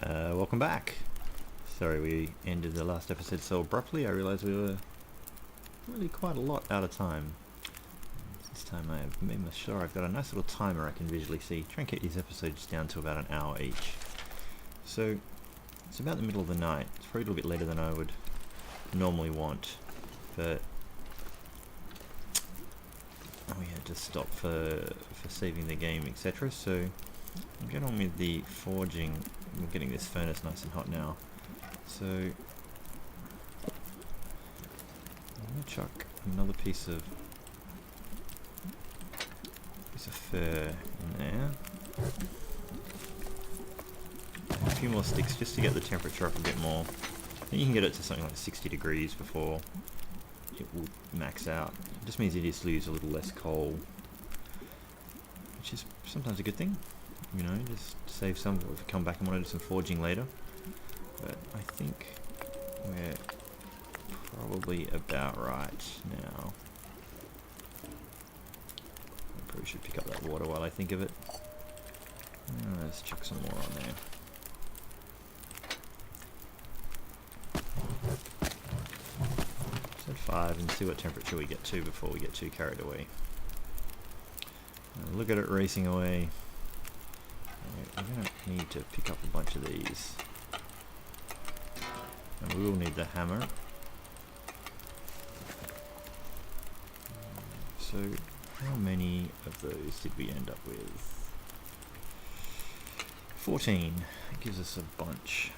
Welcome back. Sorry we ended the last episode so abruptly. I realised we were really quite a lot out of time. This time I have made sure I've got a nice little timer I can visually see. Try and keep these episodes down to about an hour each. So it's about the middle of the night. It's probably a little bit later than I would normally want, but we had to stop for saving the game, etc. So I'll get on with the forging. We're getting this furnace nice and hot now. So I'm gonna chuck another piece of fur in there. And a few more sticks just to get the temperature up a bit more. I think you can get it to something like 60 degrees before it will max out. It just means you just lose a little less coal, which is sometimes a good thing. You know, just save some if we come back and want to do some forging later. But I think we're probably about right now. I probably should pick up that water while I think of it. Let's chuck some more on there. Set 5 and see what temperature we get to before we get too carried away. Look at it racing away. We're going to need to pick up a bunch of these. And we will need the hammer. So how many of those did we end up with? 14. That gives us a bunch.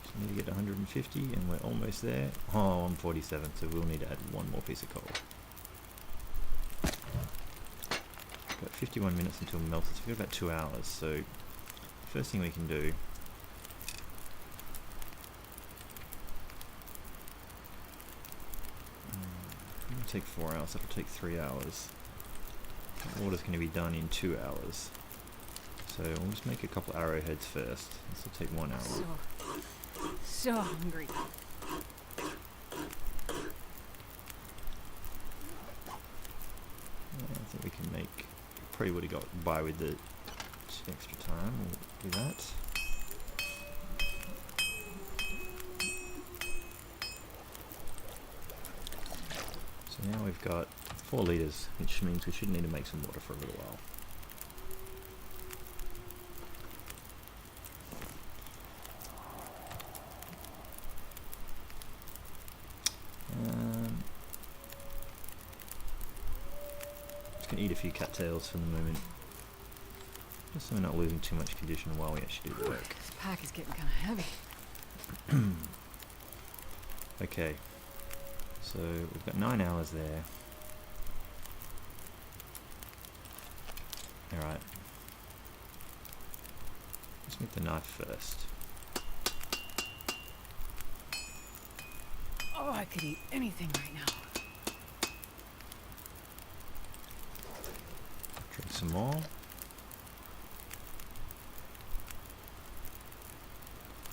So we need to get 150 and we're almost there. Oh, I'm 47, so we'll need to add one more piece of coal. Got 51 minutes until melted, so we've got about 2 hours. So first thing we can do it'll take 4 hours, that'll take 3 hours. The water's going to be done in 2 hours. So we'll just make a couple arrowheads first. This will take 1 hour. So hungry. I think we can make, probably would have got by with the extra time. We'll do that. So now we've got 4 litres, which means we should need to make some water for a little while. Just going to eat a few cattails for the moment. Just so we're not losing too much condition while we actually do the work. This pack is getting kind of heavy. Okay, so we've got 9 hours there. Alright. Let's make the knife first. Oh, I could eat anything right now. Drink some more.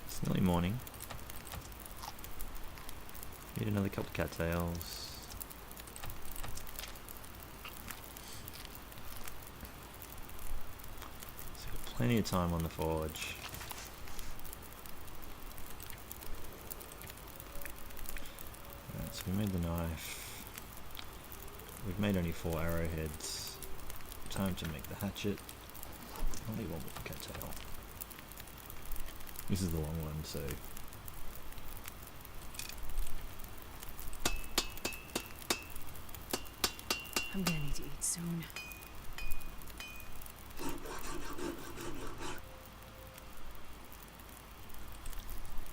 It's nearly morning. Need another couple of cattails. So got plenty of time on the forge. Alright, so we made the knife. We've made only 4 arrowheads. Time to make the hatchet. I'll need one more cattail. This is the long one, so I'm gonna need to eat soon.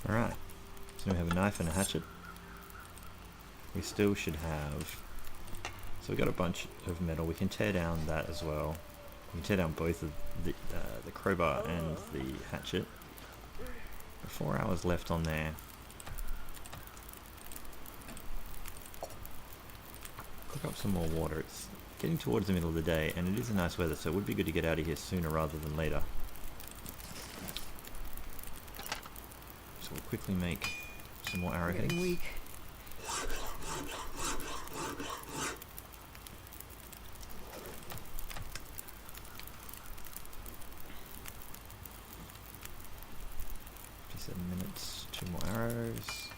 alright. So we have a knife and a hatchet. We still should have, so we've got a bunch of metal. We can tear down that as well. We can tear down both of the crowbar and the hatchet. 4 hours left on there. Cook up some more water. It's getting towards the middle of the day and it is a nice weather, so it would be good to get out of here sooner rather than later. So we'll quickly make some more arrowheads. Getting weak. 27 minutes, 2 more arrows.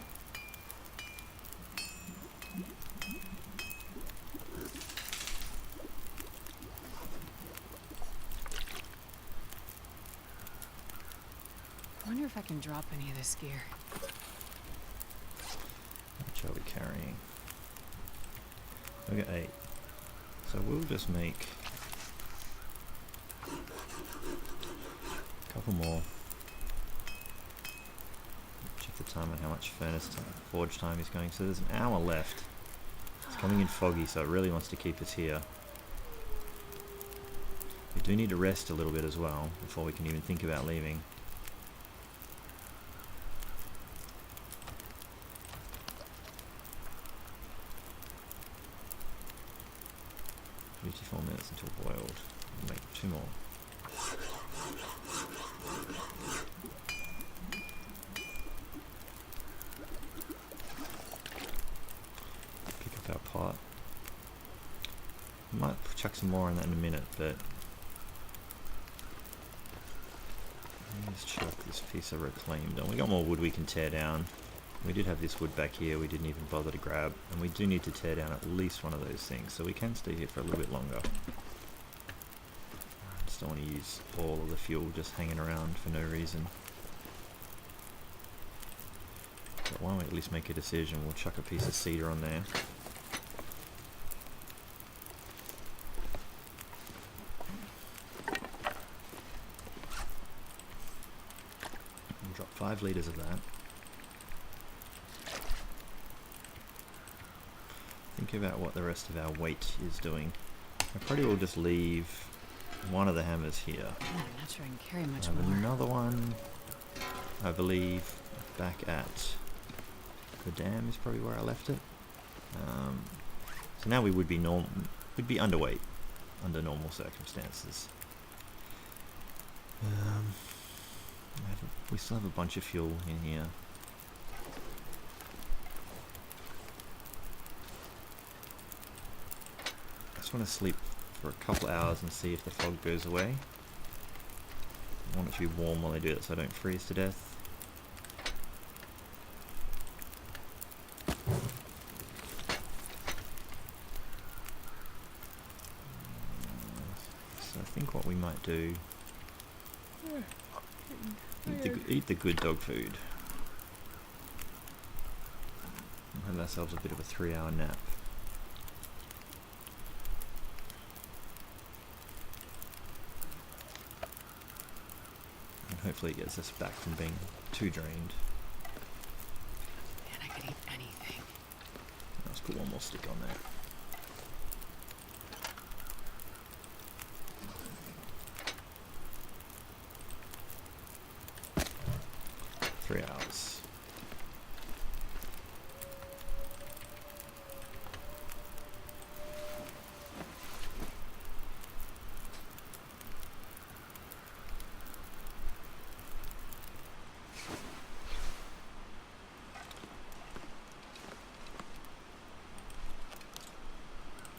I wonder if I can drop any of this gear. How much are we carrying? We got 8. So we'll just make a couple more. Check the time on how much furnace time, forge time is going. So there's an hour left. It's coming in foggy, so it really wants to keep us here. We do need to rest a little bit as well before we can even think about leaving. Minutes until boiled. We'll make 2 more. Pick up our pot. Might chuck some more on that in a minute, but let's chuck this piece of reclaimed on. We got more wood we can tear down. We did have this wood back here we didn't even bother to grab, and we do need to tear down at least one of those things, so we can stay here for a little bit longer. I just don't want to use all of the fuel just hanging around for no reason. But why don't we at least make a decision? We'll chuck a piece of cedar on there. We'll drop 5 litres of that. Think about what the rest of our weight is doing. I probably will just leave one of the hammers here. I'm not sure I can carry much I have more. another one, I believe, back at the dam is probably where I left it. So now we would be underweight under normal circumstances. We still have a bunch of fuel in here. I just want to sleep for a couple hours and see if the fog goes away. I want it to be warm while I do it so I don't freeze to death. So I think what we might do, eat the good dog food. And have ourselves a bit of a 3-hour nap. And hopefully it gets us back from being too drained. Man, I could eat anything. Let's put one more stick on there. Three hours.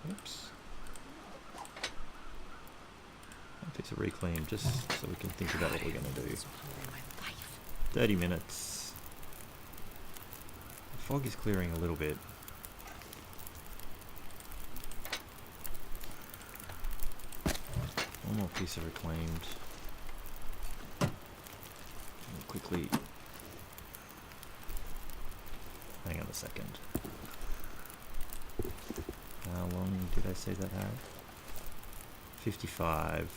Oops. One piece of reclaim just so we can think about what we're going to do. This will ruin my life. 30 minutes. The fog is clearing a little bit. One more piece of reclaimed. We'll quickly. Hang on a second. How long did I say that had? 55.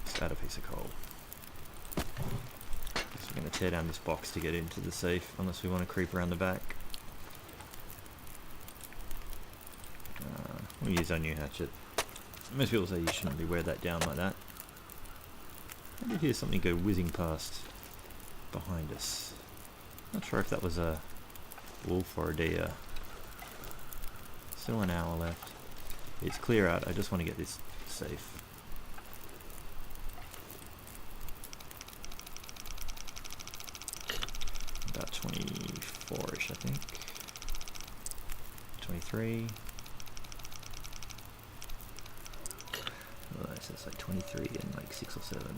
Let's add a piece of coal. So we're going to tear down this box to get into the safe, unless we want to creep around the back. We'll use our new hatchet. Most people say you shouldn't really wear that down like that. I did hear something go whizzing past behind us. Not sure if that was a wolf or a deer. Still an hour left. It's clear out. I just want to get this safe. About 24-ish, I think. 23. So it's like 23 and like 6 or 7.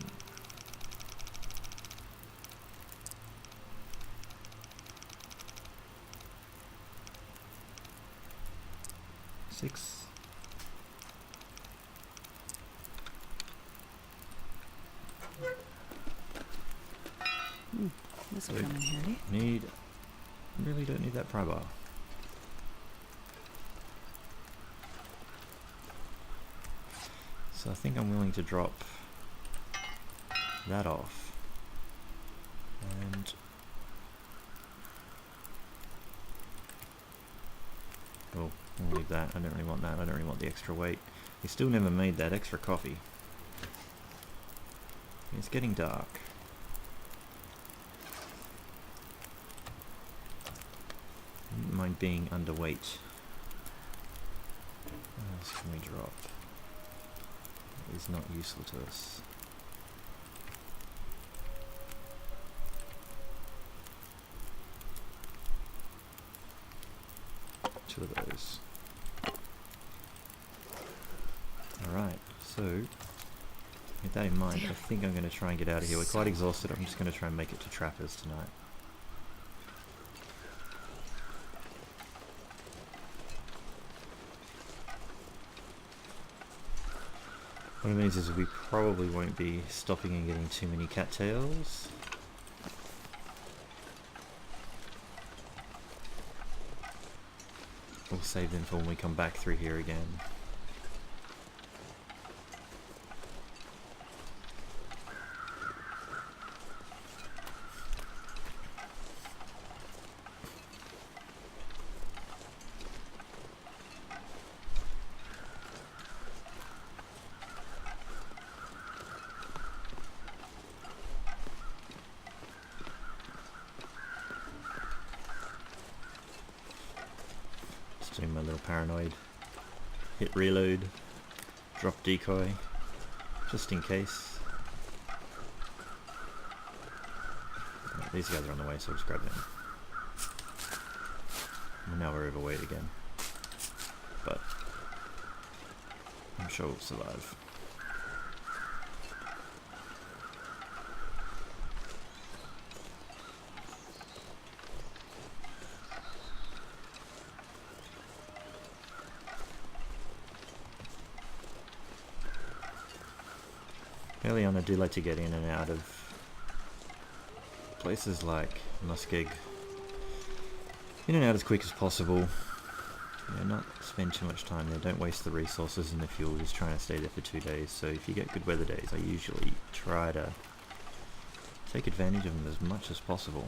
6. This will come in handy. Really don't need that pry bar. So I think I'm willing to drop that off. And oh, I'll leave that. I don't really want that. I don't really want the extra weight. We still never made that extra coffee. It's getting dark. I don't mind being underweight. What else can we drop? That is not useful to us. Two of those. Alright, so with that in mind, I think I'm going to try and get out of here. We're quite exhausted. I'm just going to try and make it to Trappers tonight. What it means is we probably won't be stopping and getting too many cattails. We'll save them for when we come back through here again. Doing my little paranoid hit reload, drop decoy, just in case. Right, these guys are on the way, so I'll just grab them. And now we're overweight again, but I'm sure we'll survive. Early on I do like to get in and out of places like Muskeg. In and out as quick as possible. Yeah, not spend too much time there. Don't waste the resources and the fuel just trying to stay there for 2 days. So if you get good weather days, I usually try to take advantage of them as much as possible.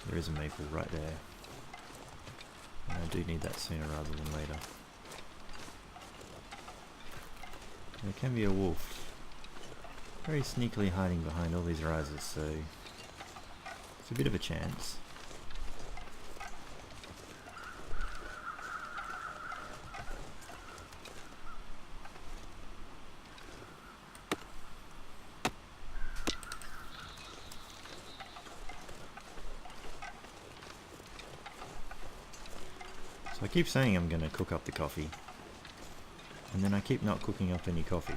There is a maple right there. And I do need that sooner rather than later. There can be a wolf very sneakily hiding behind all these rises, so it's a bit of a chance. So I keep saying I'm going to cook up the coffee, and then I keep not cooking up any coffee.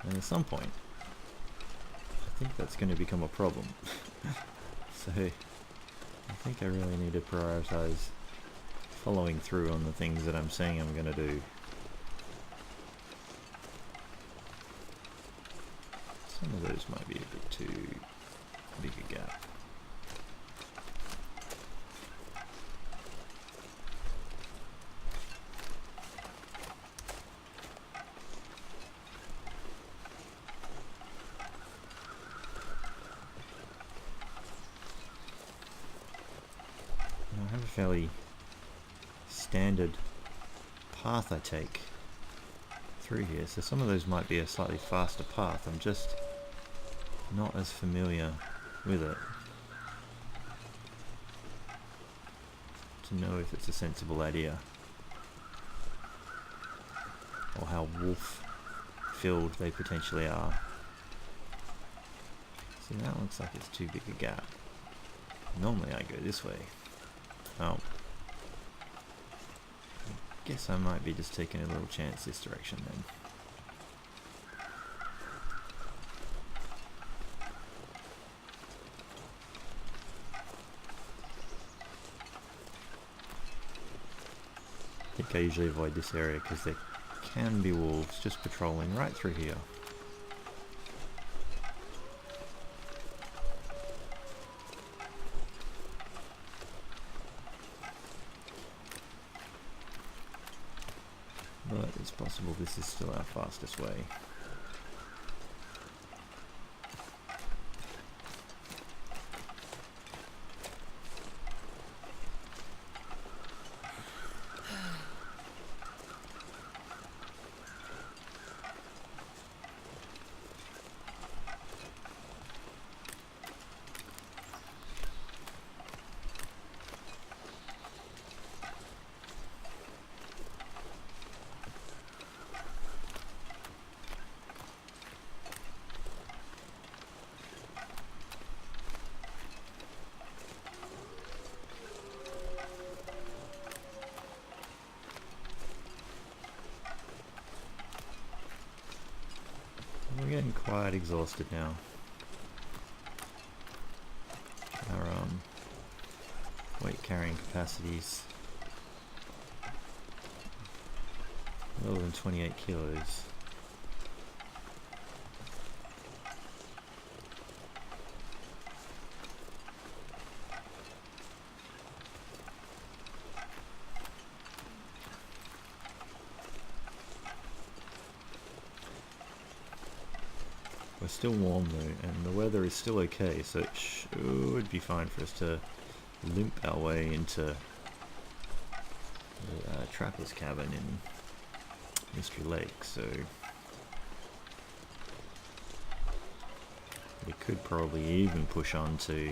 And at some point, I think that's going to become a problem. So I think I really need to prioritize following through on the things that I'm saying I'm going to do. Some of those might be a bit too big a gap. I have a fairly standard path I take through here, so some of those might be a slightly faster path. I'm just not as familiar with it to know if it's a sensible idea or how wolf filled they potentially are. See, that looks like it's too big a gap. Normally I go this way. Oh. guess I might be just taking a little chance this direction then. I think I usually avoid this area because there can be wolves just patrolling right through here. But it's possible this is still our fastest way. We're getting quite exhausted now. Our weight carrying capacities lower than 28 kilos. We're still warm though, and the weather is still okay, so it should be fine for us to limp our way into the trapper's cabin in Mystery Lake, so we could probably even push on to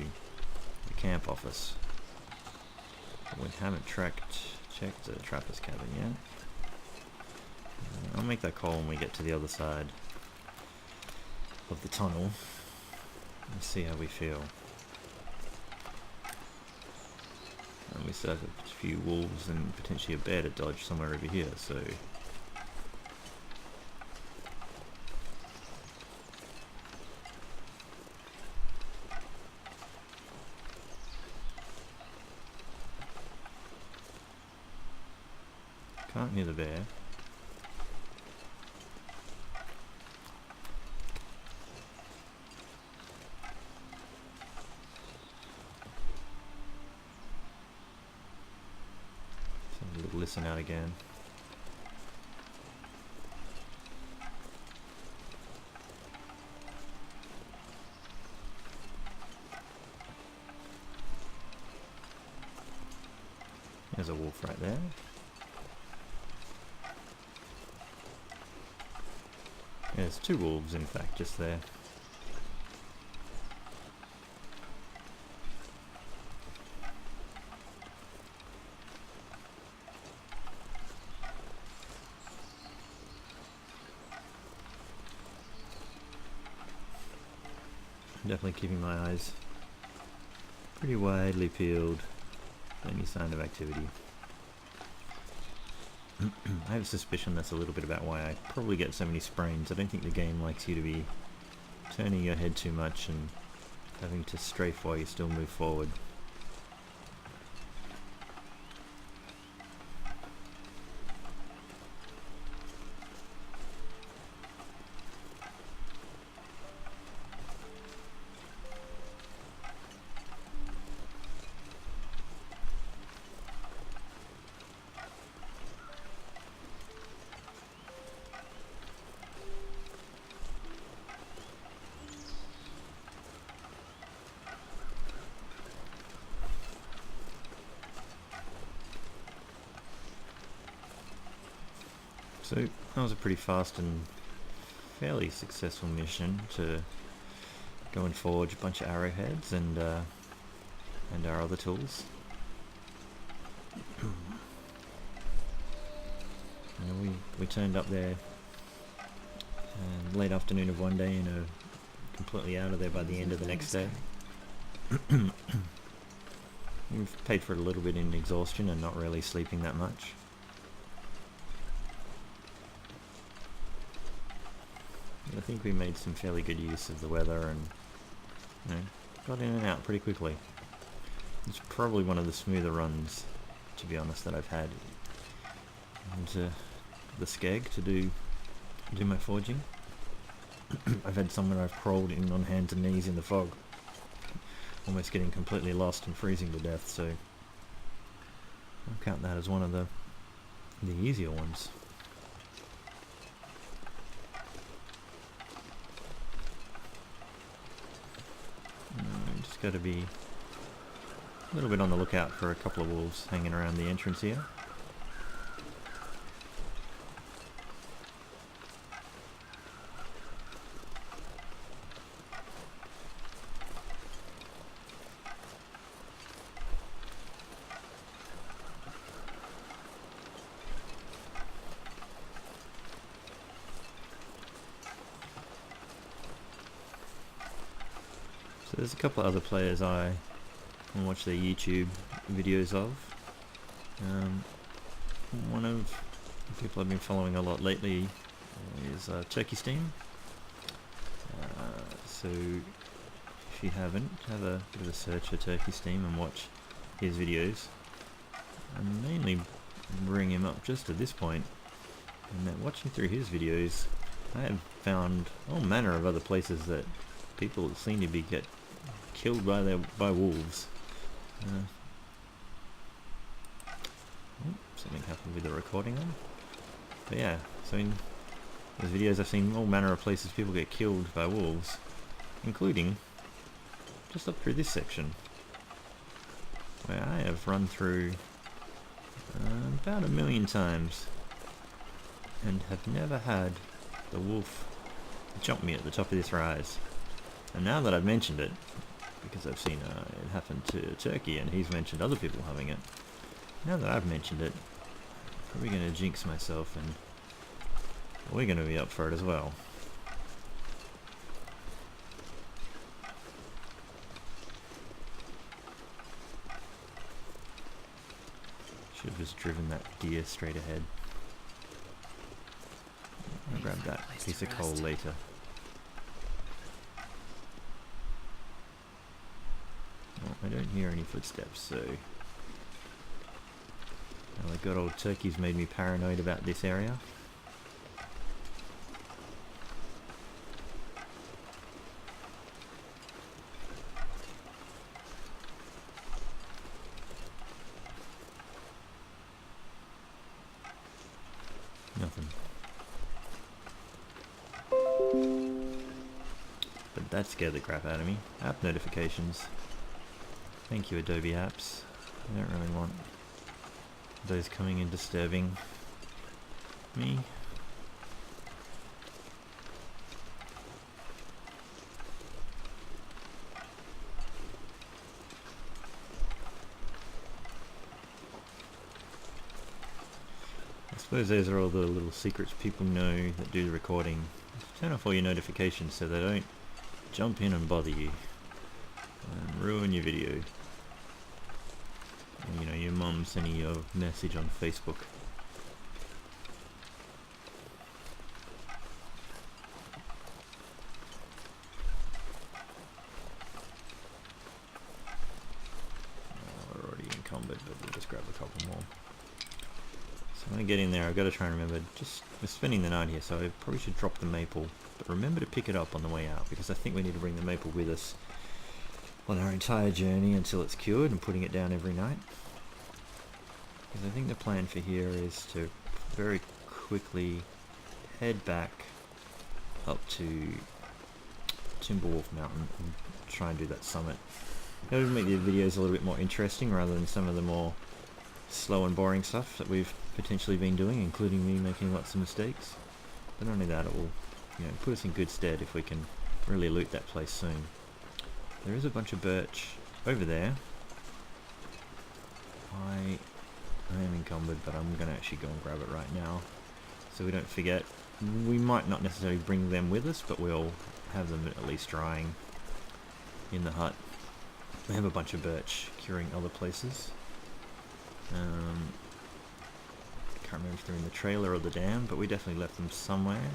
the camp office. But we haven't checked the trapper's cabin yet. I'll make that call when we get to the other side of the tunnel and see how we feel. And we still have a few wolves and potentially a bear to dodge somewhere over here, so can't hear the bear. Listen out again. There's a wolf right there. Yeah, there's two wolves in fact just there. Definitely keeping my eyes pretty widely peeled for any sign of activity. I have a suspicion that's a little bit about why I probably get so many sprains. I don't think the game likes you to be turning your head too much and having to strafe while you still move forward. So that was a pretty fast and fairly successful mission to go and forge a bunch of arrowheads and our other tools. We turned up there late afternoon of one day and completely out of there by the end of the next day. We've paid for it a little bit in exhaustion and not really sleeping that much. I think we made some fairly good use of the weather and, you know, got in and out pretty quickly. It's probably one of the smoother runs, to be honest, that I've had into the Skeg to do my forging. I've had some where I've crawled in on hands and knees in the fog, almost getting completely lost and freezing to death, so I'll count that as one of the easier ones. Just got to be a little bit on the lookout for a couple of wolves hanging around the entrance here. So there's a couple of other players I watch their YouTube videos of. One of the people I've been following a lot lately is Turkey Steam. So if you haven't, have a bit of a search for Turkey Steam and watch his videos. I mainly bring him up just at this point, and that watching through his videos, I have found all manner of other places that people seem to be get killed by wolves. Something happened with the recording then. But yeah, so in those videos I've seen all manner of places people get killed by wolves, including just up through this section, where I have run through about 1,000,000 times and have never had the wolf jump me at the top of this rise. And now that I've mentioned it, because I've seen it happen to Turkey and he's mentioned other people having it, now that I've mentioned it, I'm probably going to jinx myself and we're going to be up for it as well. Should have just driven that deer straight ahead. I'll grab that piece of coal later. Well, I don't hear any footsteps, so... Well, the good old turkey's made me paranoid about this area. Nothing. But that scared the crap out of me. App notifications. Thank you, Adobe Apps. I don't really want those coming and disturbing me. I suppose those are all the little secrets people know that do the recording. Turn off all your notifications so they don't jump in and bother you and ruin your video. You know, your mum sending you a message on Facebook. We're already encumbered, but we'll just grab a couple more. So when I get in there, I've got to try and remember, we're spending the night here, so I probably should drop the maple, but remember to pick it up on the way out, because I think we need to bring the maple with us on our entire journey until it's cured and putting it down every night. Because I think the plan for here is to very quickly head back up to Timberwolf Mountain and try and do that summit. That would make the videos a little bit more interesting rather than some of the more slow and boring stuff that we've potentially been doing, including me making lots of mistakes. But not only that, it will, you know, put us in good stead if we can really loot that place soon. There is a bunch of birch over there. I am encumbered, but I'm going to actually go and grab it right now so we don't forget. We might not necessarily bring them with us, but we'll have them at least drying in the hut. We have a bunch of birch curing other places. Can't remember if they're in the trailer or the dam, but we definitely left them somewhere.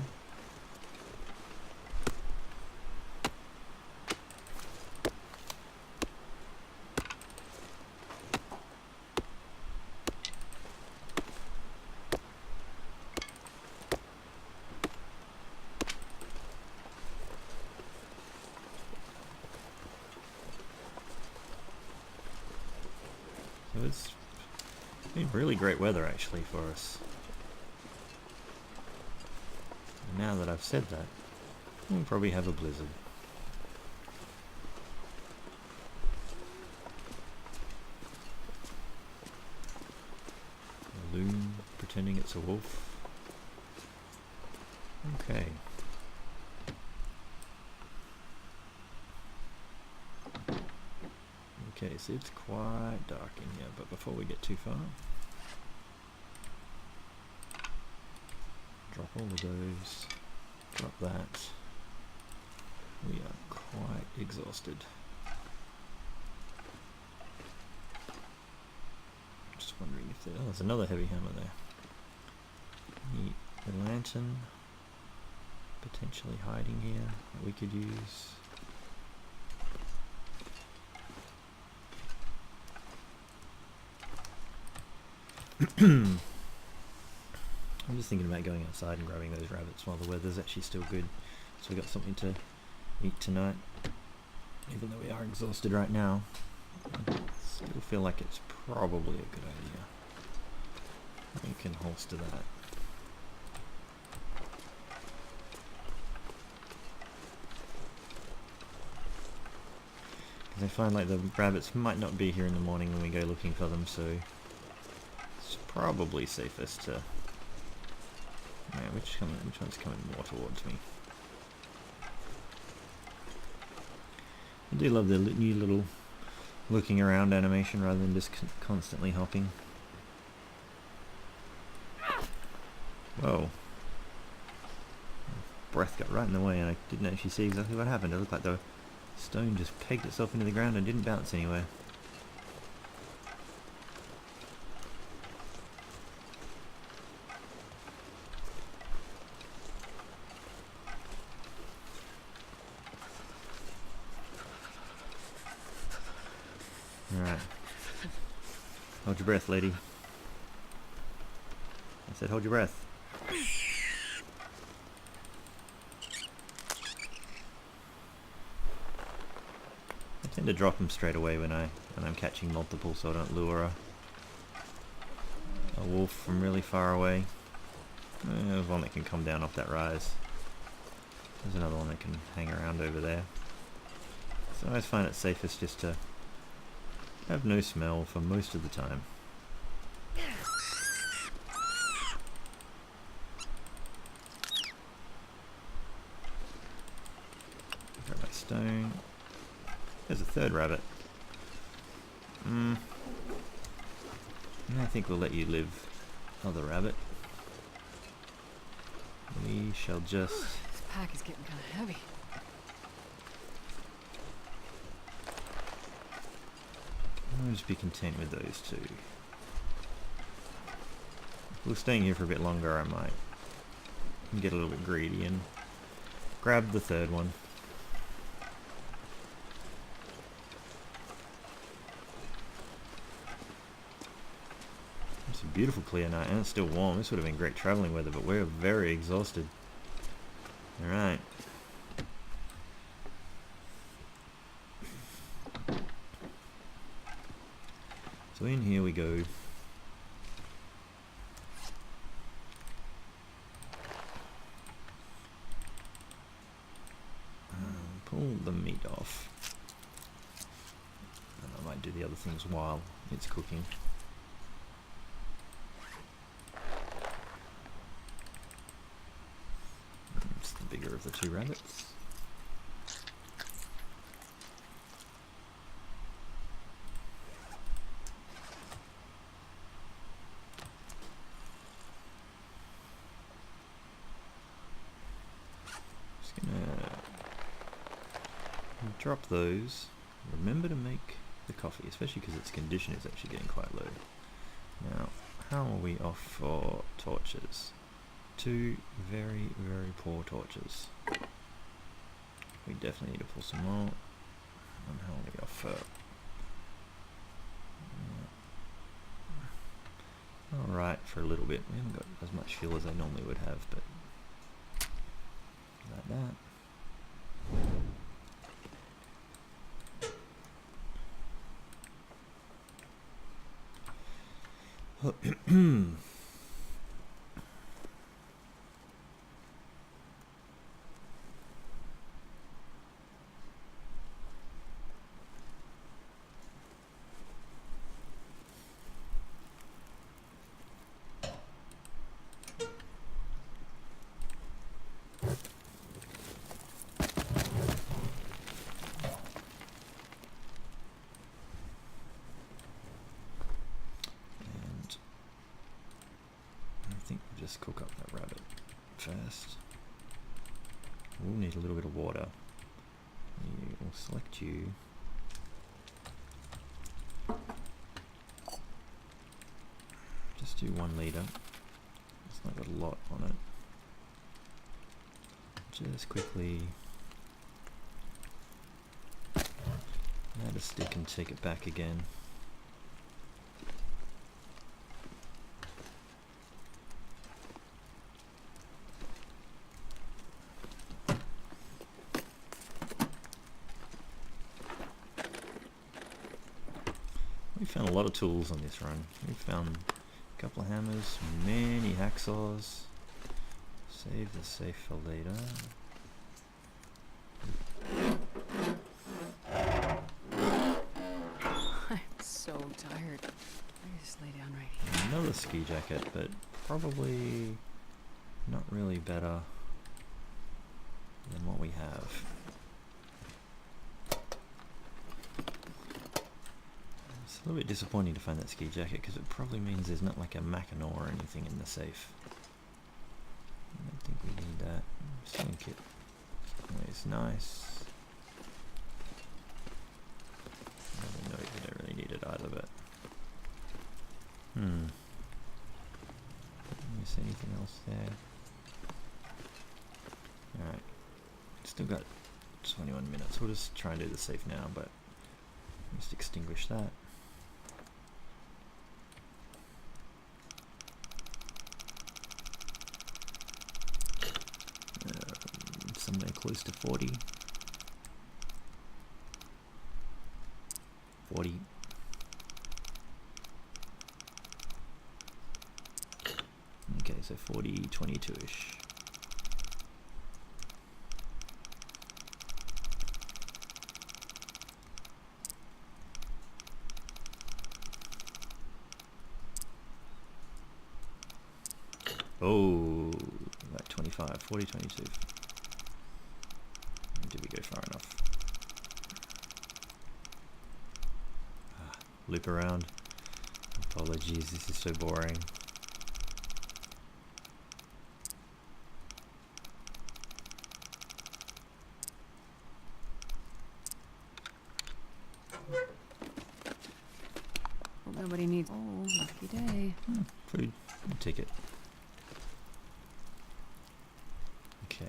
been really great weather actually for us. And now that I've said that, we'll probably have a blizzard. A loon pretending it's a wolf. Okay. Okay, so it's quite dark in here, but before we get too far, drop all of those, drop that. We are quite exhausted. Just wondering if there's another heavy hammer there. The lantern potentially hiding here that we could use. I'm just thinking about going outside and grabbing those rabbits while the weather's actually still good, so we got something to eat tonight. Even though we are exhausted right now, I still feel like it's probably a good idea. We can holster that. Because I find like the rabbits might not be here in the morning when we go looking for them, so it's probably safest to... Man, which one's coming more towards me? I do love the new little looking around animation rather than just constantly hopping. Whoa. Breath got right in the way and I didn't actually see exactly what happened. It looked like the stone just pegged itself into the ground and didn't bounce anywhere. Alright. Hold your breath, lady. I said hold your breath. I tend to drop them straight away when I'm catching multiple, so I don't lure a wolf from really far away. There's one that can come down off that rise. There's another one that can hang around over there. So I always find it safest just to have no smell for most of the time. Grab my stone. There's a third rabbit. I think we'll let you live, other rabbit. We shall just... This pack is getting kind of heavy. I'll just be content with those two. If we're staying here for a bit longer, I might get a little bit greedy and grab the third one. It's a beautiful clear night and it's still warm. This would have been great traveling weather, but we're very exhausted. Alright. So in here we go. Pull the meat off. And I might do the other things while it's cooking. It's the bigger of the two rabbits. Drop those. Remember to make the coffee, especially because its condition is actually getting quite low. Now, how are we off for torches? Two very, very poor torches. We definitely need to pull some more. And how are we off for... Alright, for a little bit. We haven't got as much fuel as I normally would have, but... like that. And I think we'll just cook up that rabbit first. We'll need a little bit of water. We'll select you. Just do 1 litre. It's not got a lot on it. Just quickly add a stick and take it back again. We found a lot of tools on this run. We found a couple of hammers, many hacksaws. Save the safe for later. I'm so tired. I just lay down right here. Another ski jacket, but probably not really better than what we have. It's a little bit disappointing to find that ski jacket because it probably means there's not like a Mackinac or anything in the safe. I don't think we need that. Sewing kit. It's nice. I don't know if we don't really need it either, but miss anything else there? Alright. Still got 21 minutes. We'll just try and do the safe now, but just extinguish that. Somewhere close to 40. 40. Okay, so 40, 22-ish. Oh, like 25, 40, 22. Did we go far enough? Loop around. Apologies, this is so boring. Well, nobody needs. Oh, lucky day. Food. Take it. Okay.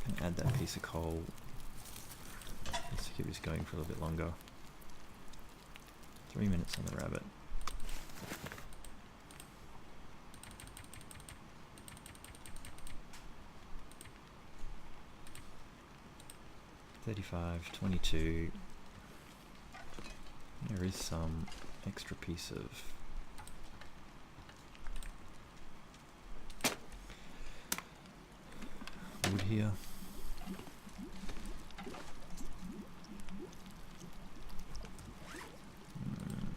Gonna add that piece of coal. Let's keep this going for a little bit longer. 3 minutes on the rabbit. $35, $22. There is some extra piece of wood here.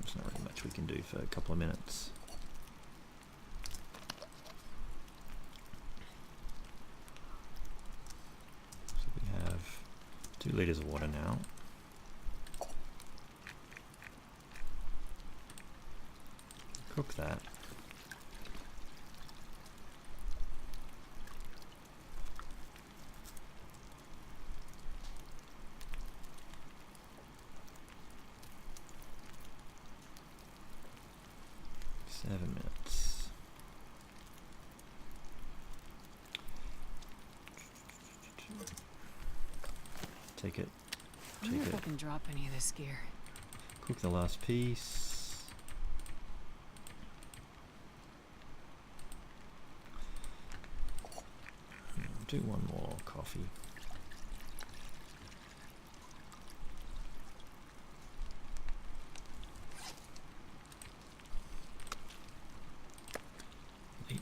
There's not really much we can do for a couple of minutes. So we have 2 liters of water now. Cook that. Seven minutes. Take it. I wonder Take if I it. can drop any of this gear. Cook the last piece. Do one more coffee.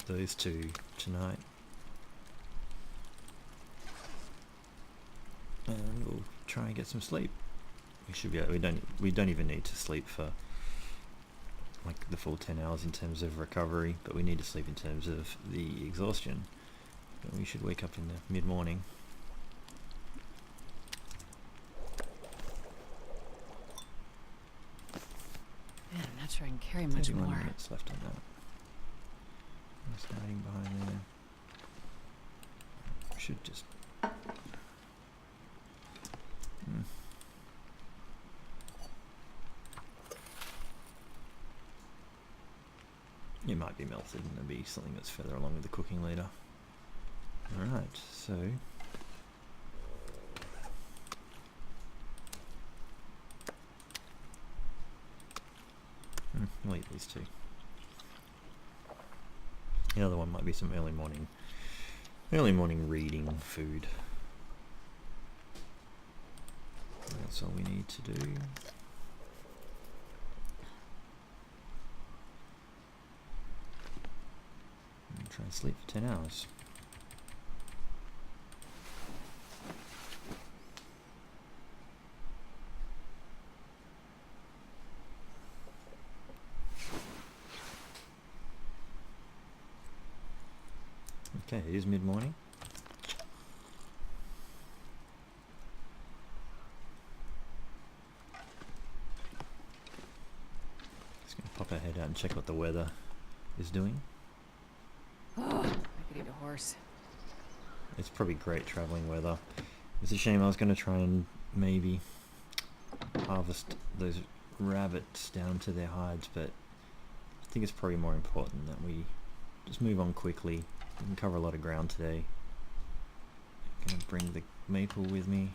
those two tonight. And we'll try and get some sleep. We should be able, we don't even need to sleep for like the full 10 hours in terms of recovery, but we need to sleep in terms of the exhaustion. But we should wake up in the mid-morning. Man, I'm not sure I can carry much 31 more. minutes left on that. What's hiding behind there? We should just... It might be melted and there'll be something that's further along with the cooking later. Alright, so... I'll eat these two. The other one might be some early morning reading food. That's all we need to do. And try and sleep for 10 hours. Okay, it is mid-morning. Just gonna pop our head out and check what the weather is doing. Oh, I could eat a horse. It's probably great traveling weather. It's a shame I was gonna try and maybe harvest those rabbits down to their hides, but I think it's probably more important that we just move on quickly. We can cover a lot of ground today. I'm gonna bring the maple with me.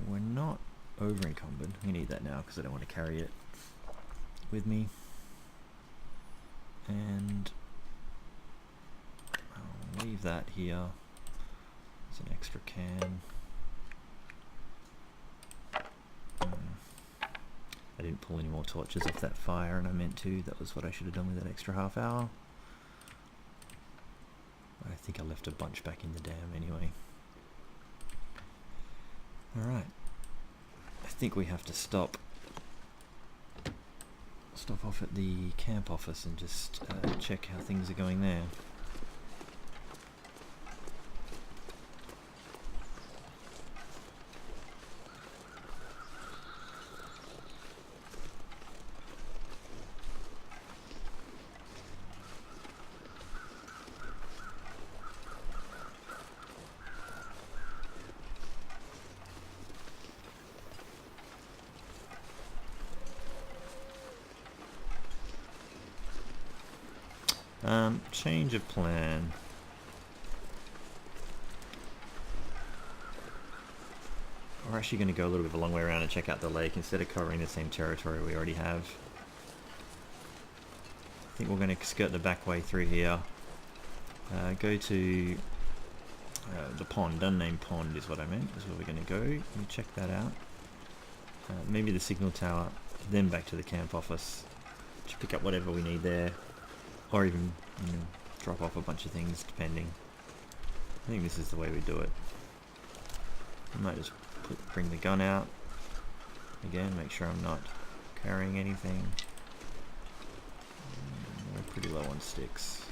We're not over encumbered. I'm gonna eat that now because I don't want to carry it with me. And I'll leave that here. There's an extra can. I didn't pull any more torches off that fire and I meant to. That was what I should have done with that extra half hour. I think I left a bunch back in the dam anyway. Alright. I think we have to stop off at the camp office and just check how things are going there. Change of plan. We're actually going to go a little bit of a long way around and check out the lake instead of covering the same territory we already have. I think we're going to skirt the back way through here. Go to the pond, unnamed pond is what I meant, is where we're going to go. You check that out. Maybe the signal tower, then back to the camp office to pick up whatever we need there. Or even, you know, drop off a bunch of things, depending. I think this is the way we do it. I might just bring the gun out. Again, make sure I'm not carrying anything. We're pretty low on sticks.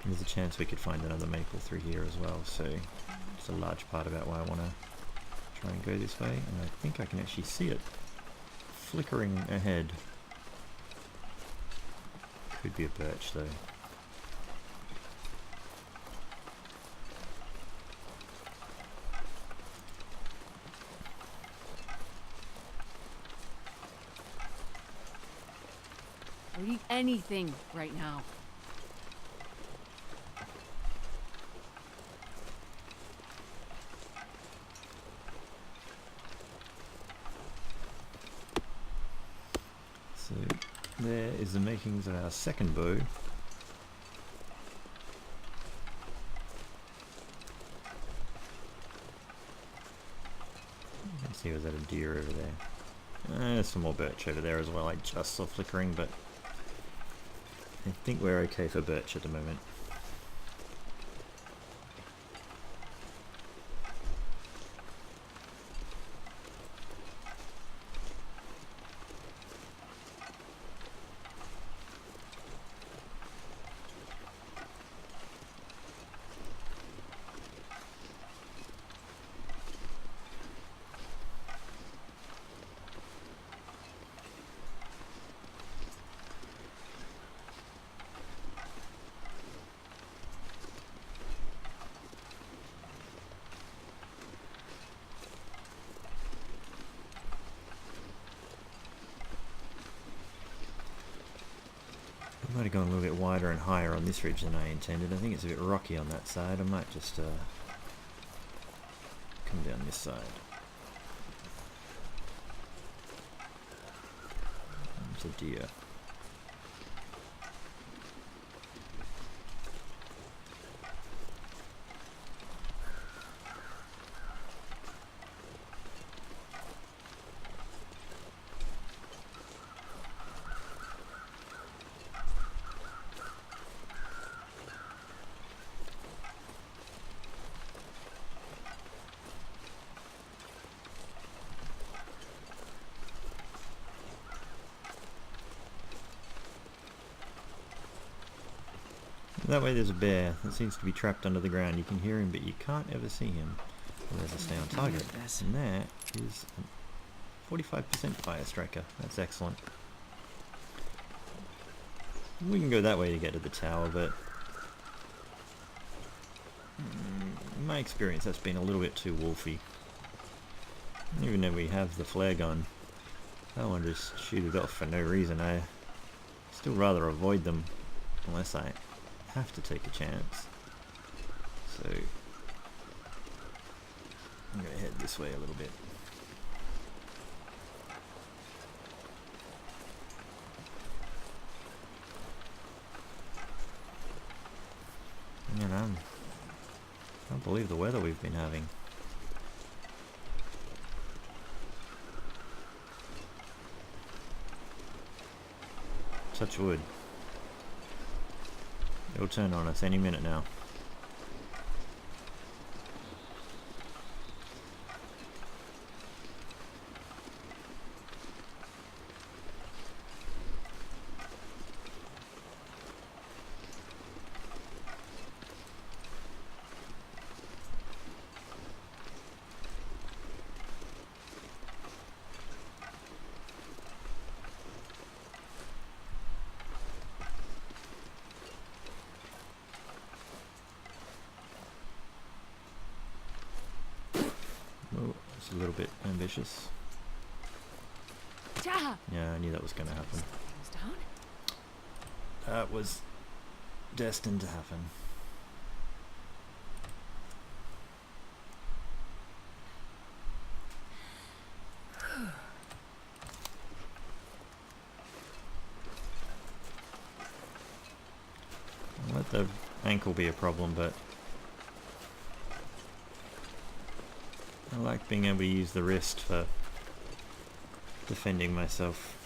There's a chance we could find another maple through here as well, so it's a large part about why I want to try and go this way, and I think I can actually see it flickering ahead. Could be a birch though. I would eat anything right now. There is the makings of our second bow. Let's see, was that a deer over there? There's some more birch over there as well. I just saw flickering, but I think we're okay for birch at the moment. I might have gone a little bit wider and higher on this ridge than I intended. I think it's a bit rocky on that side. I might just come down this side. There's a deer. That way there's a bear that seems to be trapped under the ground. You can hear him, but you can't ever see him. Well, there's a stay on target. And that is a 45% fire striker. That's excellent. We can go that way to get to the tower, but in my experience that's been a little bit too wolfy. Even though we have the flare gun, I don't want to just shoot it off for no reason. I still rather avoid them unless I have to take a chance. So I'm going to head this way a little bit. Man, I can't believe the weather we've been having. Touch wood. It'll turn on us any minute now. A little bit ambitious. Yeah, I knew that was going to happen. That was destined to happen. I'll let the ankle be a problem, but I like being able to use the wrist for defending myself.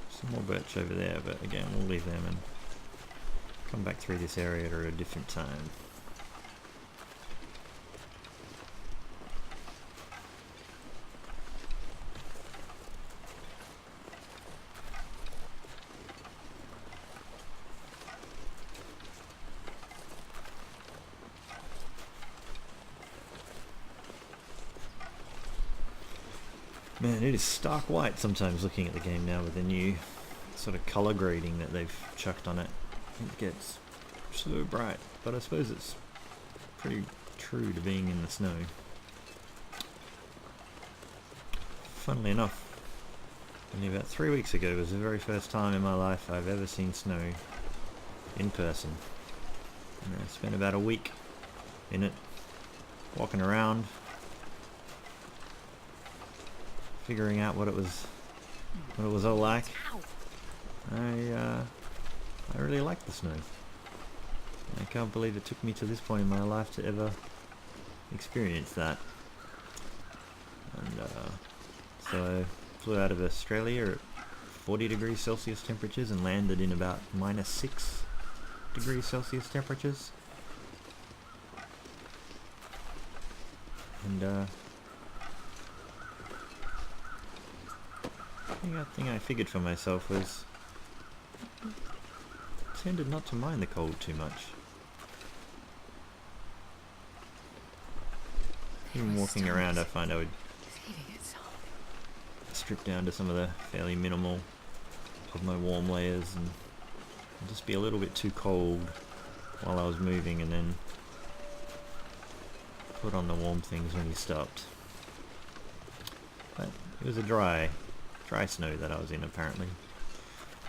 Some more birch over there, but again we'll leave them and come back through this area at a different time. Man, it is stark white sometimes looking at the game now with the new sort of colour grading that they've chucked on it. It gets so bright, but I suppose it's pretty true to being in the snow. Funnily enough, only about 3 weeks ago was the very first time in my life I've ever seen snow in person. And I spent about a week in it, walking around, figuring out what it was all like. I really like the snow. I can't believe it took me to this point in my life to ever experience that. And so I flew out of Australia at 40 degrees Celsius temperatures and landed in about -6 degrees Celsius temperatures. And the thing I figured for myself was I tended not to mind the cold too much. Even walking around, I find I would strip down to some of the fairly minimal of my warm layers and just be a little bit too cold while I was moving, and then put on the warm things when you stopped. But it was a dry snow that I was in, apparently.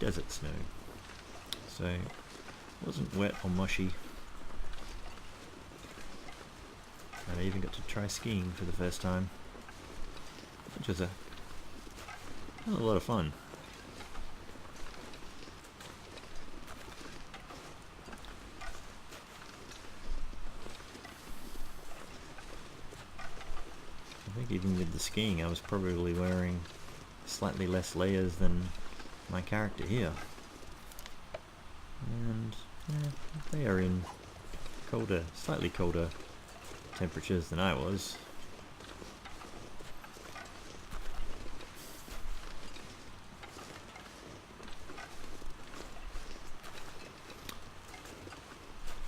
Desert snow. So it wasn't wet or mushy. And I even got to try skiing for the first time, which was a lot of fun. I think even with the skiing I was probably wearing slightly less layers than my character here. And yeah, they are in slightly colder temperatures than I was.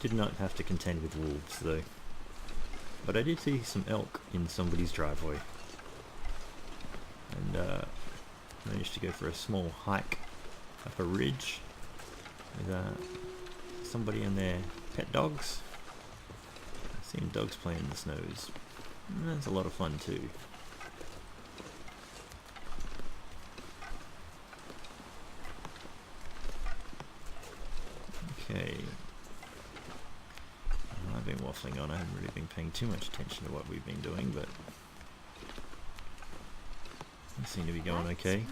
Did not have to contend with wolves though. But I did see some elk in somebody's driveway. And managed to go for a small hike up a ridge with somebody and their pet dogs. Seeing dogs playing in the snows. That's a lot of fun too. Okay. I've been waffling on. I haven't really been paying too much attention to what we've been doing, but we seem to be going okay.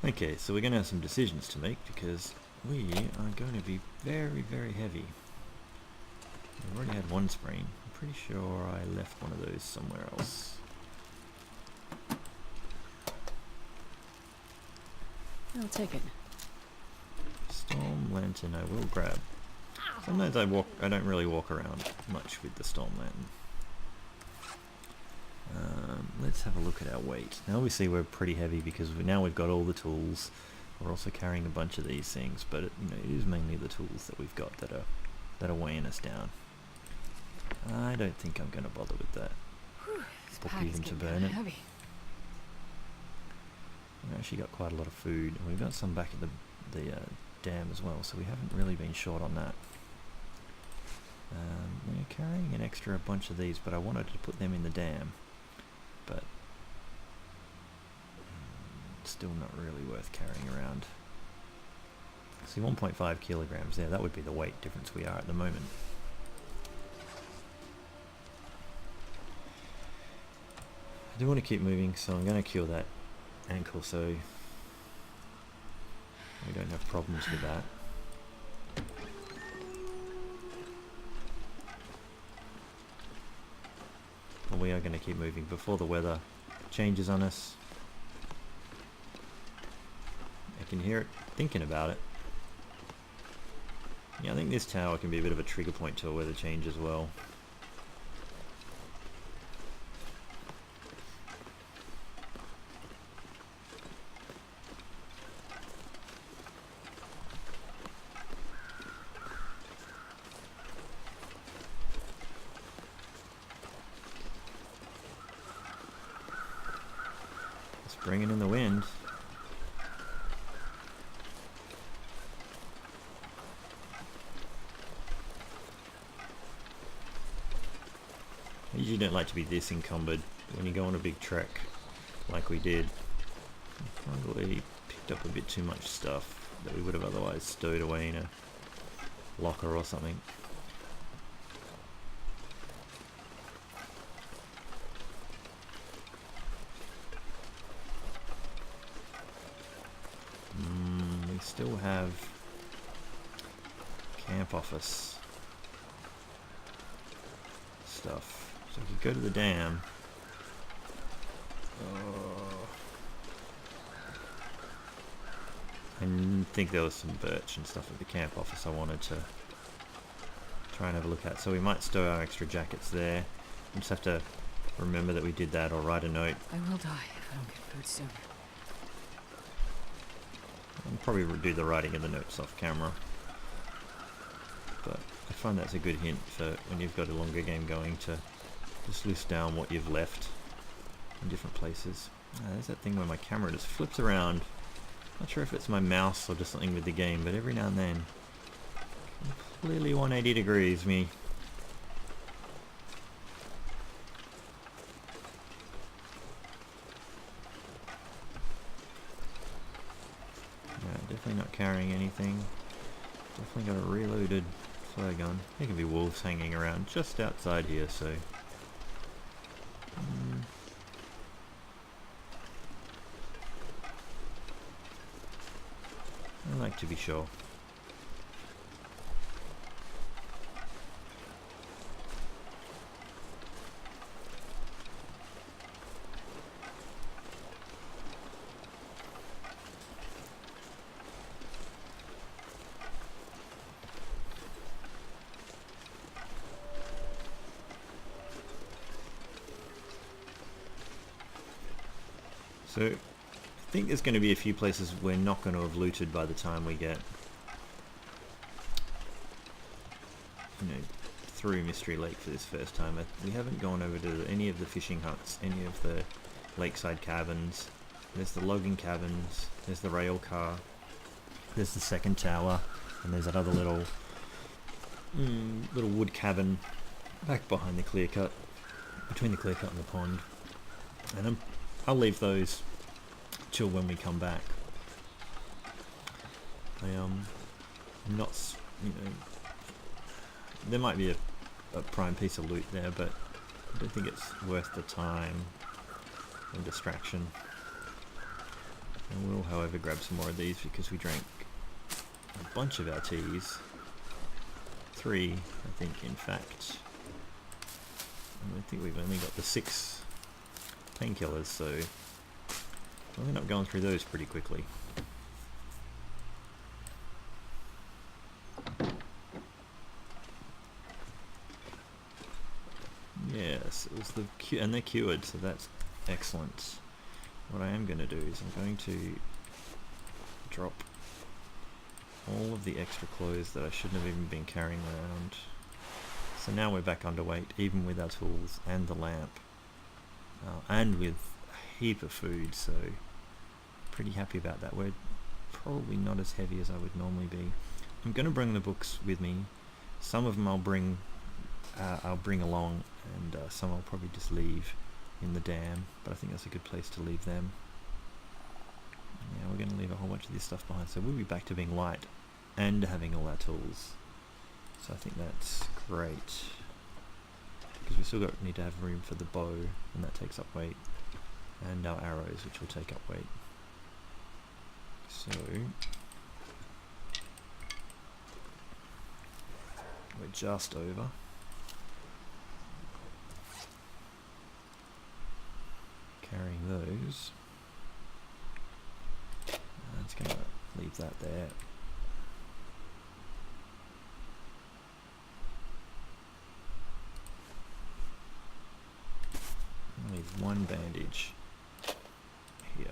Okay, so we're going to have some decisions to make because we are going to be very, very heavy. I've already had one sprain. I'm pretty sure I left one of those somewhere else. I'll take it. Storm lantern I will grab. Sometimes I don't really walk around much with the storm lantern. Let's have a look at our weight. Now obviously we're pretty heavy because now we've got all the tools. We're also carrying a bunch of these things, but it is mainly the tools that we've got that are weighing us down. I don't think I'm going to bother with that. Book even to burn it. Heavy. We've actually got quite a lot of food, and we've got some back at the dam as well, so we haven't really been short on that. We're carrying an extra bunch of these, but I wanted to put them in the dam. But still not really worth carrying around. See, 1.5 kilograms there, that would be the weight difference we are at the moment. I do want to keep moving, so I'm going to cure that ankle so we don't have problems with that. But we are going to keep moving before the weather changes on us. I can hear it thinking about it. Yeah, I think this tower can be a bit of a trigger point to a weather change as well. Bringing in the wind. I usually don't like to be this encumbered when you go on a big trek like we did. We probably picked up a bit too much stuff that we would have otherwise stowed away in a locker or something. We still have camp office stuff. So if we go to the dam. I think there was some birch and stuff at the camp office I wanted to try and have a look at. So we might stow our extra jackets there. We just have to remember that we did that, or write a note. I will die if I don't get food soon. I'll probably do the writing of the notes off camera. But I find that's a good hint for when you've got a longer game going, to just list down what you've left in different places. There's that thing where my camera just flips around. Not sure if it's my mouse or just something with the game, but every now and then, completely 180 degrees me. Yeah, definitely not carrying anything. Definitely got a reloaded flare gun. There could be wolves hanging around just outside here, so... I like to be sure. So, I think there's going to be a few places we're not going to have looted by the time we get, through Mystery Lake for this first time. We haven't gone over to any of the fishing huts, any of the lakeside cabins. There's the logging cabins, there's the rail car, there's the second tower, and there's that other little wood cabin back behind the clear cut, between the clear cut and the pond. And I'll leave those till when we come back. I'm not, there might be a prime piece of loot there, but I don't think it's worth the time and distraction. I will, however, grab some more of these because we drank a bunch of our teas. 3, I think, in fact. And I think we've only got the 6 painkillers, so we'll end up going through those pretty quickly. Yes, it was and they're cured, so that's excellent. What I am going to do is I'm going to drop all of the extra clothes that I shouldn't have even been carrying around. So now we're back underweight, even with our tools and the lamp, and with a heap of food, so pretty happy about that. We're probably not as heavy as I would normally be. I'm going to bring the books with me. Some of them I'll bring along, and some I'll probably just leave in the dam, but I think that's a good place to leave them. Yeah, we're going to leave a whole bunch of this stuff behind, so we'll be back to being light and having all our tools. So I think that's great, because we still need to have room for the bow, and that takes up weight, and our arrows, which will take up weight. So we're just over. Carrying those. I'm just going to leave that there. I'll leave one bandage here.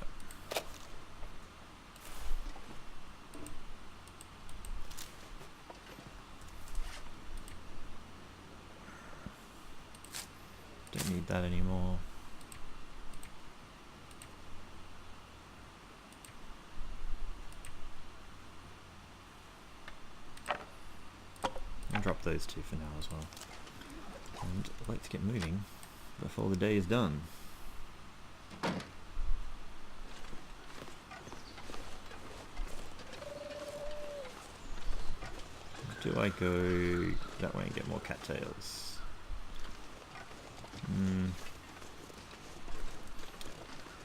Don't need that anymore. I'll drop those 2 for now as well. And let's get moving before the day is done. do I go that way and get more cattails?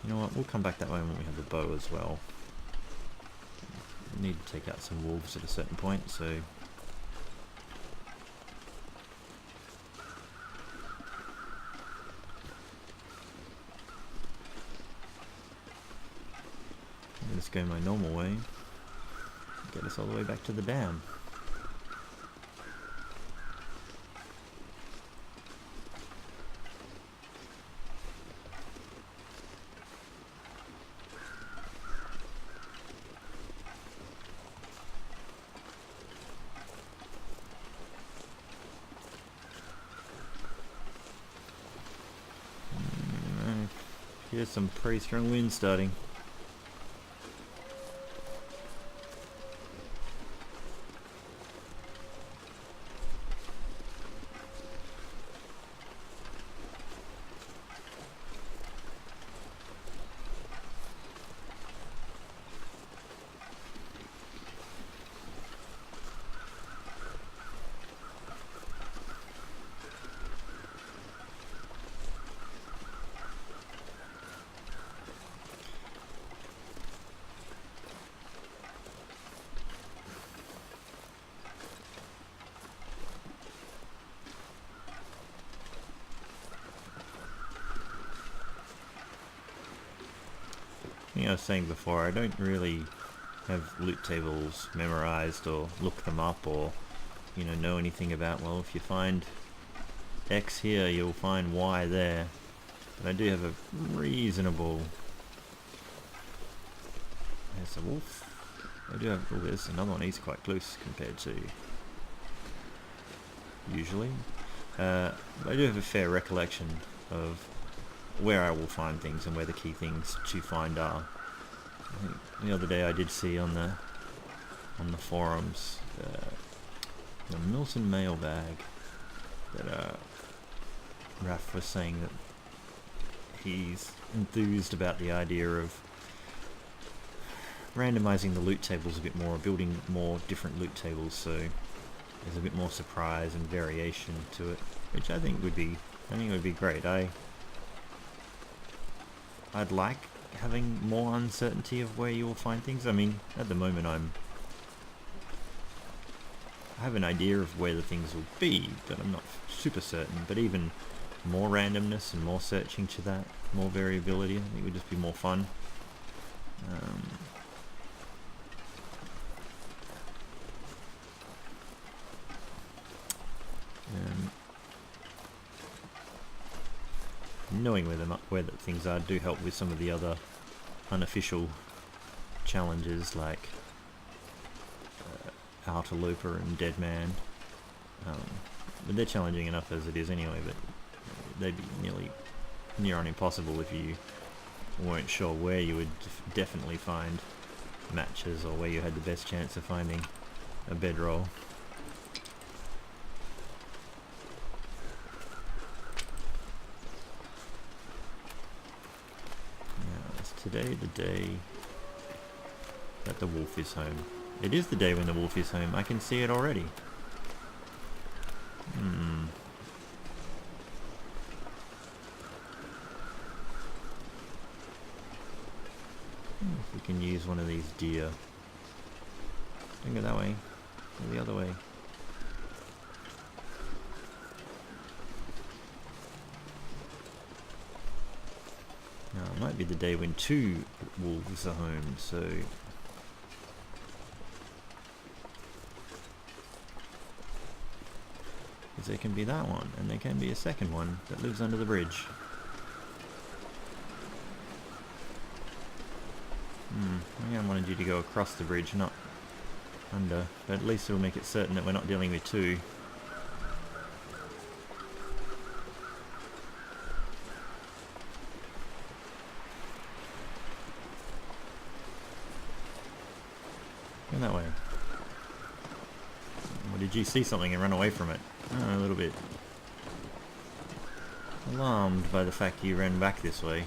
You know what, we'll come back that way when we have the bow as well. We need to take out some wolves at a certain point, so... Let's go my normal way. Get us all the way back to the dam. Here's some pretty strong wind starting. I was saying before, I don't really have loot tables memorized or look them up or, you know anything about, well, if you find X here, you'll find Y there. But I do have a reasonable... There's a wolf. I do have... Oh, there's another one. He's quite close compared to usually. I do have a fair recollection of where I will find things and where the key things to find are. I think the other day I did see on the forums the Milton mailbag that Raph was saying that he's enthused about the idea of randomizing the loot tables a bit more, building more different loot tables so there's a bit more surprise and variation to it, which I think would be great. I'd like having more uncertainty of where you will find things. I mean, at the moment I have an idea of where the things will be, but I'm not super certain. But even more randomness and more searching to that, more variability, I think would just be more fun. Knowing where the things are do help with some of the other unofficial challenges like Interloper and Dead Man. But they're challenging enough as it is anyway, but they'd be near on impossible if you weren't sure where you would definitely find matches or where you had the best chance of finding a bedroll. Today the day that the wolf is home. It is the day when the wolf is home. I can see it already. If we can use one of these deer. Don't go that way. Go the other way. Now, it might be the day when 2 wolves are home, so... Because there can be that one, and there can be a second one that lives under the bridge. I wanted you to go across the bridge, not under, but at least it'll make it certain that we're not dealing with 2. Go that way. Or did you see something and run away from it? Oh, a little bit alarmed by the fact you ran back this way.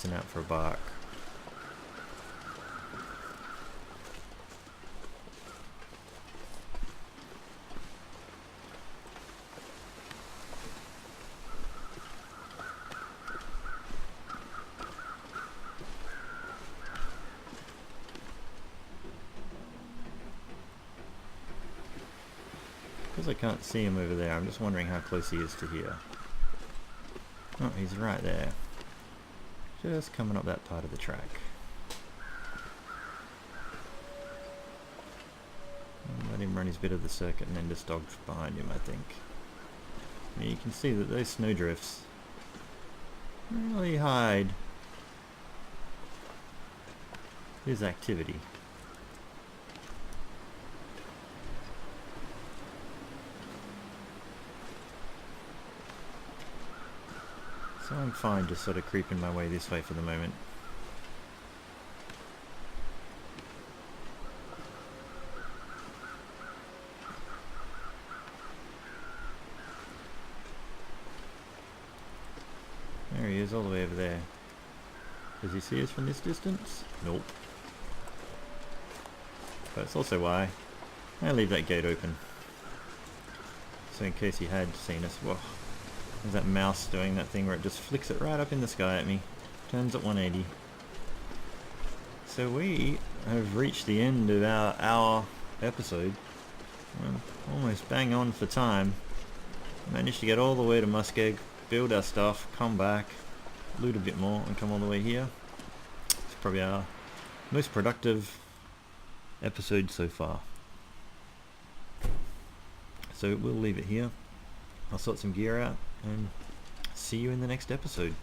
listen out for a bark. Because I can't see him over there, I'm just wondering how close he is to here. Oh, he's right there. Just coming up that part of the track. Let him run his bit of the circuit and then just dog behind him, I think. Yeah, you can see that those snowdrifts really hide his activity. So I'm fine just sort of creeping my way this way for the moment. There he is, all the way over there. Does he see us from this distance? Nope. That's also why I leave that gate open. So in case he had seen us. Whoa. There's that mouse doing that thing where it just flicks it right up in the sky at me. Turns at 180. So we have reached the end of our hour episode. Almost bang on for time. Managed to get all the way to Muskeg, build our stuff, come back, loot a bit more and come all the way here. It's probably our most productive episode so far. So we'll leave it here. I'll sort some gear out and see you in the next episode.